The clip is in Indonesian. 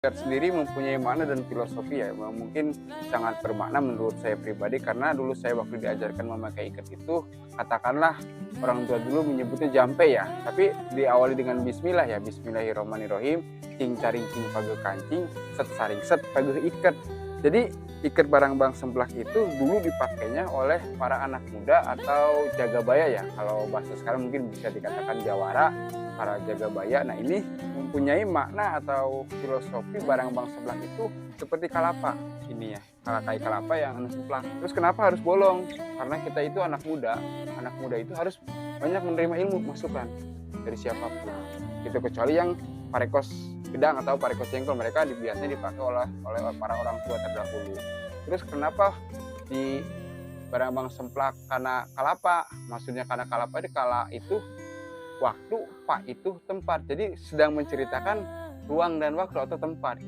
Sendiri mempunyai makna dan filosofi ya, mungkin sangat bermakna menurut saya pribadi karena dulu saya waktu diajarkan memakai ikat itu, katakanlah orang tua dulu menyebutnya jampe ya, tapi diawali dengan bismillah ya, bismillahirrahmanirrahim, cing caring cing page kancing, set saring set page ikat. Jadi ikat barang bang semplak itu dulu dipakainya oleh para anak muda atau jagabaya ya, kalau bahasa sekarang mungkin bisa dikatakan jawara, para jagabaya. Nah ini mempunyai makna atau filosofi barang bang semplak itu seperti kalapa ini ya, kalakai kalapa yang semplak. Terus kenapa harus bolong? Karena kita itu anak muda itu harus banyak menerima ilmu masukan dari siapapun. Itu kecuali yang parekos gedang atau parekos jengkol, mereka biasanya dipakai oleh para orang tua terdahulu. Terus kenapa di barang bang semplak karena kalapa? Maksudnya karena kalapa itu kala itu waktu, pak itu tempat. Jadi sedang menceritakan ruang dan waktu atau tempat.